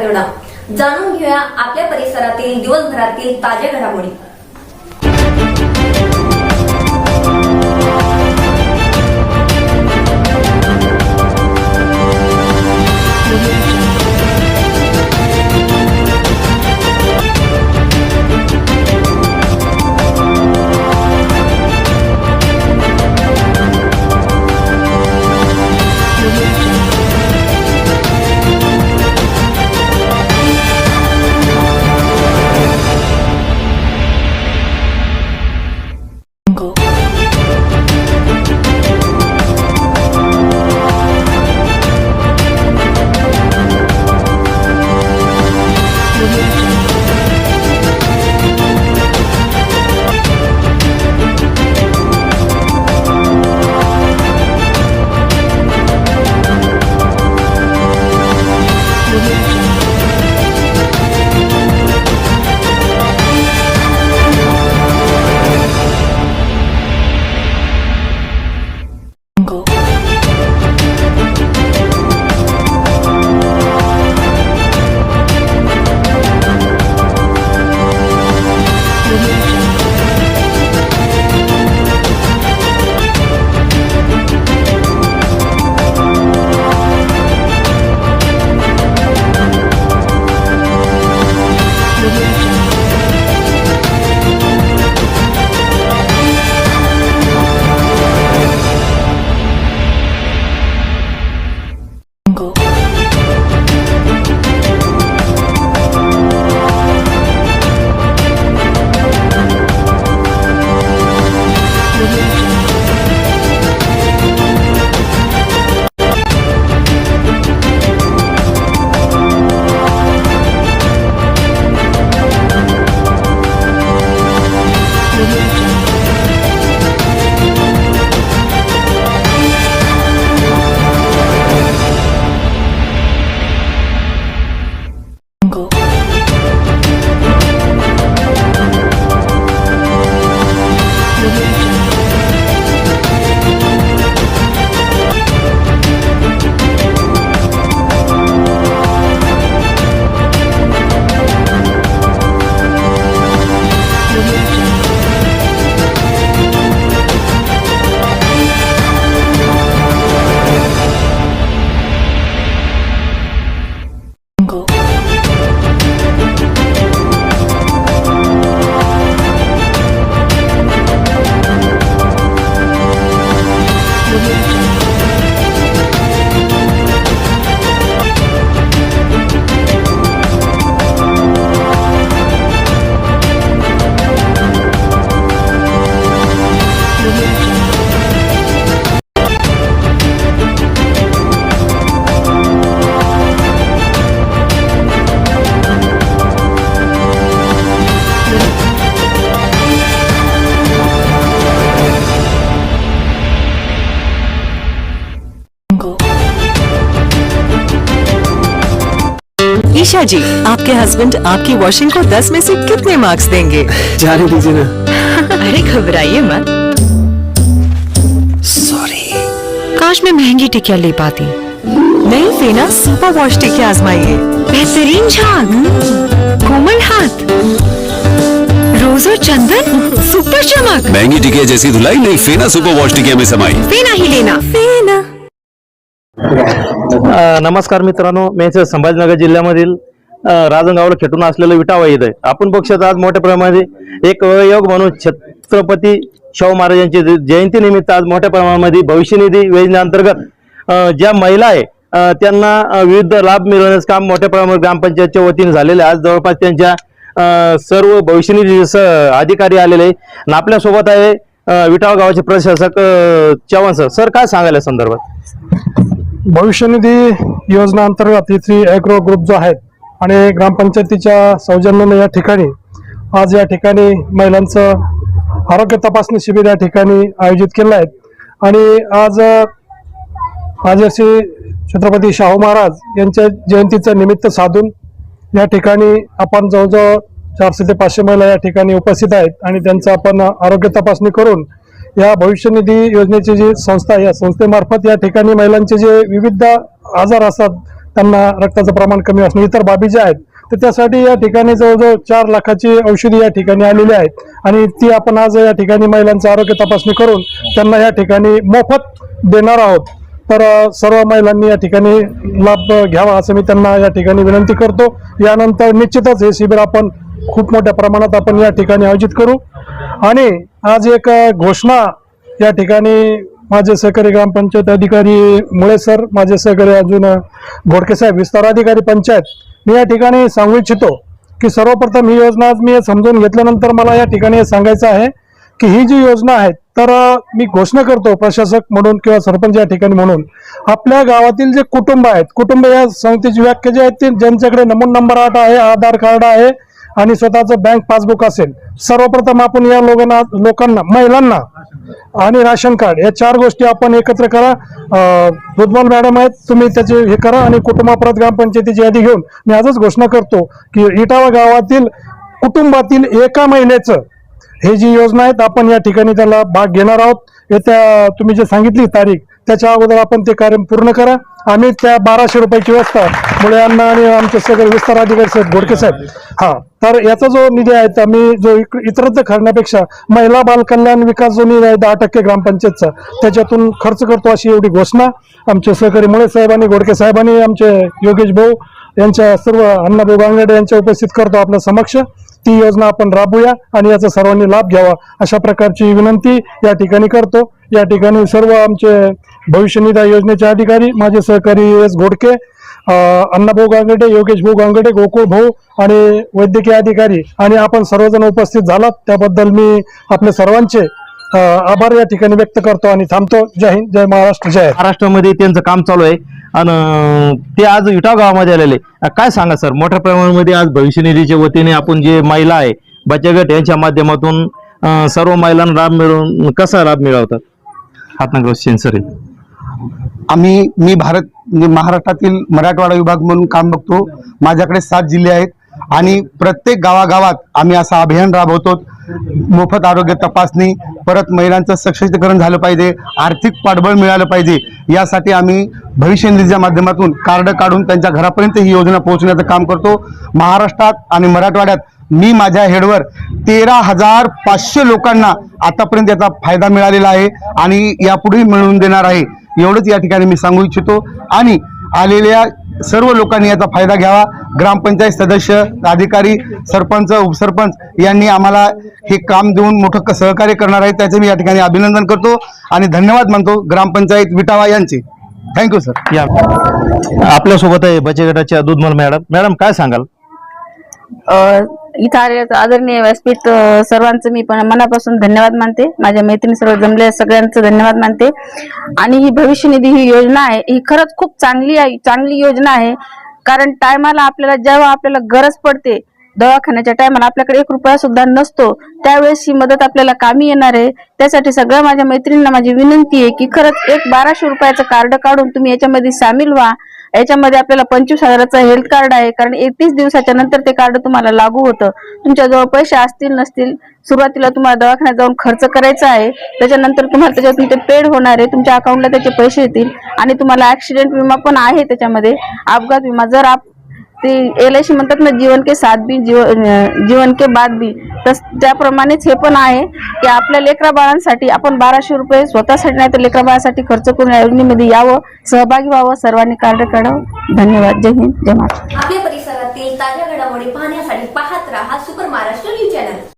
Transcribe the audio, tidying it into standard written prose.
करणं। जाणून घेऊया आपल्या परिसरातील दिवसभरातील ताज्या घडामोडी। ईशा जी, आपके हस्बैंड आपकी वॉशिंग को 10 में से कितने मार्क्स देंगे? जाने दीजिए ना। अरे घबराइए मत। सॉरी। काश मैं महंगी टिकिया ले पाती। नहीं फेना सुपर वॉश टिकिया आजमाइए। बेहतरीन झाग, कोमल हाथ, रोज और चंदन, सुपर चमक। महंगी टिकिया जैसी धुलाई नहीं, फेना सुपर वॉश टिकिया में समाई। फेना ही लेना, फेना। नमस्कार मित्रांनो, मी संभाजीनगर जिल्ह्यामधील राजनगावला खेटून असलेलं विटावा इथं आपण बघू शकता आज मोठ्या प्रमाणामध्ये एक योग म्हणून छत्रपती शाहू महाराजांची जयंती निमित्त आज मोठ्या प्रमाणामध्ये भविष्य निधी योजनेअंतर्गत ज्या महिला आहे त्यांना विविध लाभ मिळवण्याचं काम मोठ्या प्रमाणात ग्रामपंचायतच्या वतीने झालेले आज जवळपास त्यांच्या सर्व भविष्य निधी अधिकारी आलेले आहे आणि आपल्या सोबत आहे विटावा गावाचे प्रशासक चव्हाण सर काय सांगायला संदर्भात? भविष्य निधी योजना अंतर्गत इथली ॲग्रो ग्रुप जो आहे आणि ग्रामपंचायतीच्या सौजन्याने या ठिकाणी आज या ठिकाणी महिलांचं आरोग्य तपासणी शिबिर या ठिकाणी आयोजित केलं आहे आणि आज असे छत्रपती शाहू महाराज यांच्या जयंतीचं निमित्त साधून या ठिकाणी आपण जवळजवळ 400 ते 500 महिला या ठिकाणी उपस्थित आहेत आणि त्यांचं आपण आरोग्य तपासणी करून या भविष्य निधी योजनेची जी संस्था या संस्थेमार्फत या ठिकाणी महिलांचे जे विविध आजार असतात त्यांना रक्ताचं प्रमाण कमी असणं, इतर बाबी ज्या आहेत तर त्यासाठी या ठिकाणी जवळजवळ 4 लाखाची औषधी या ठिकाणी आलेली आहेत आणि ती आपण आज या ठिकाणी महिलांचं आरोग्य तपासणी करून त्यांना या ठिकाणी मोफत देणार आहोत. तर सर्व महिलांनी या ठिकाणी लाभ घ्यावा असं मी त्यांना या ठिकाणी विनंती करतो. यानंतर निश्चितच हे शिबिर आपण खूप मोठ्या प्रमाणात आपण या ठिकाणी आयोजित करू. आणि आज एक घोषणा या ठिकाणी माझे सहकारी ग्रामपंचायत अधिकारी मुळे सर, माझे सहकारी अजून घोडके साहेब, विस्तार अधिकारी पंचायत, मी या ठिकाणी सांगू इच्छितो की सर्वप्रथम ही योजना आज मी समजून घेतल्यानंतर मला या ठिकाणी हे सांगायचं आहे की ही जी योजना आहे तर मी घोषणा करतो प्रशासक म्हणून किंवा सरपंच या ठिकाणी म्हणून, आपल्या गावातील जे कुटुंब आहेत, कुटुंब या संस्थेची व्याख्या जी आहे ती ज्यांच्याकडे नमूद नंबर 8 आहे, आधार कार्ड आहे आणि स्वतःचं बँक पासबुक असेल, सर्वप्रथम आपण या लोकांना महिलांना आणि राशन कार्ड या 4 गोष्टी आपण एकत्र करा. दुधमल मॅडम आहेत, तुम्ही त्याचे हे करा आणि कुटुंबाप्रत ग्रामपंचायतीची यादी घेऊन मी आजच घोषणा करतो की इटावा गावातील कुटुंबातील एका महिलेचं हे जी योजना आहेत आपण या ठिकाणी त्याला भाग घेणार आहोत. येत्या तुम्ही जे सांगितली तारीख त्याच्या अगोदर आपण ते कार्य पूर्ण करा. आम्ही त्या 1200 रुपयाची व्यवस्था मुळे यांना आणि आमचे सगळे विस्तार अधिकारी साहेब, घोडके साहेब, तर याचा जो निधी आहे तर आम्ही जो इतरत्र करण्यापेक्षा महिला बाल कल्याण विकास जो निधी आहे 10% ग्रामपंचायतचा त्याच्यातून खर्च करतो अशी एवढी घोषणा आमचे सहकारी मुळे साहेबांनी, घोडके साहेबांनी, आमचे योगेश भाऊ यांच्या सर्व अण्णाभाऊ गांगडे यांच्या उपस्थित करतो आपल्या समक्ष. ती योजना आपण राबवूया आणि याचा सर्वांनी लाभ घ्यावा अशा प्रकारची विनंती या ठिकाणी करतो. या ठिकाणी सर्व आमचे भविष्य निधी योजनेचे अधिकारी, माझे सहकारी एस घोडके, अण्णाभाऊ गांगडे, योगेश भाऊ गांगडे, गोकुळ भाऊ आणि वैद्यकीय अधिकारी आणि आपण सर्वजण उपस्थित झालात त्याबद्दल मी आपल्या सर्वांचे आभार या ठिकाणी व्यक्त करतो आणि थांबतो. जय हिंद, जय महाराष्ट्र, जय. महाराष्ट्रामध्ये त्यांचं काम चालू आहे आणि ते आज इटाव गावामध्ये आलेले. काय सांगा सर, मोठ्या प्रमाणामध्ये आज भविष्य निधीच्या वतीने आपण जे महिला आहे बचत गट यांच्या माध्यमातून सर्व महिलांना लाभ मिळवून कसा लाभ मिळवतात? हातनागराव सेन्सर मी महाराष्ट्रातील मराठवाडा विभाग म्हणून काम बघतो. माझ्याकडे 7 जिल्हे आहेत आणि प्रत्येक गावागावात आम्ही असं अभियान राबवतो. मोफत आरोग्य तपासणी, परत महिलांचं सशक्तीकरण झालं पाहिजे, आर्थिक पाठबळ मिळालं पाहिजे, यासाठी आम्ही भविष्य निधीच्या माध्यमातून कार्ड काढून त्यांच्या घरापर्यंत ही योजना पोहोचण्याचं काम करतो. महाराष्ट्रात आणि मराठवाड्यात मी माझ्या हेडवर 13,500 लोकांना आतापर्यंत याचा फायदा मिळालेला आहे आणि यापुढेही मिळवून देणार आहे, एवढंच या ठिकाणी मी सांगू इच्छितो. आणि आलेल्या सर्व लोकांनी याचा फायदा घ्यावा. ग्रामपंचायत सदस्य, अधिकारी, सरपंच, उपसरपंच यांनी आम्हाला हे काम देऊन मोठं सहकार्य करणार आहे, त्याचे मी या ठिकाणी अभिनंदन करतो आणि धन्यवाद मानतो ग्रामपंचायत विटावा यांचे. Thank you sir. या आपल्यासोबत आहे बचत गटाच्या दुधमल मॅडम. मॅडम काय सांगाल? इथं आदरणीय व्यासपीठ सर्वांचं मी पण मनापासून धन्यवाद मानते. माझ्या मैत्रिणी सर्व जमले सगळ्यांचं धन्यवाद मानते. आणि ही भविष्य निधी ही योजना आहे ही खरंच खूप चांगली योजना आहे. कारण टायमाला आपल्याला जेव्हा आपल्याला गरज पडते दवाखान्याच्या टायमाला आपल्याकडे 1 रुपया सुद्धा नसतो त्यावेळेस ही मदत आपल्याला कामी येणार आहे. त्यासाठी सगळ्या माझ्या मैत्रिणींना माझी विनंती आहे की खरंच एक 1200 रुपयाचं कार्ड काढून तुम्ही याच्यामध्ये सामील व्हा. याच्यामध्ये आपल्याला 25,000चं हेल्थ कार्ड आहे, कारण 31 दिवसाच्या नंतर ते कार्ड तुम्हाला लागू होतं. तुमच्याजवळ पैसे असतील नसतील, सुरुवातीला तुम्हाला दवाखान्यात जाऊन खर्च करायचा आहे, त्याच्यानंतर तुम्हाला त्याच्यातून ते पेड होणार आहे, तुमच्या अकाउंटला त्याचे पैसे येतील. आणि तुम्हाला ऍक्सिडेंट विमा पण आहे त्याच्यामध्ये, अपघात विमा. जर ते LIC म्हणतात ना, जीवन के साथ भी जीवन के बाद भी, तस त्याप्रमाणेच हे पण आहे की आपल्या लेकरा बाळांसाठी आपण 1200 रुपये स्वतःसाठी नाही तर लेकरा बाळासाठी खर्च करून या योजनेमध्ये यावं, सहभागी व्हावं, सर्वांनी कार्ड काढावं. धन्यवाद. जय हिंद, जय महाराष्ट्र. आपल्या परिसरातील ताज्या घडामोडी पाहण्यासाठी पाहत राहा सुपर महाराष्ट्र न्यूज चॅनल.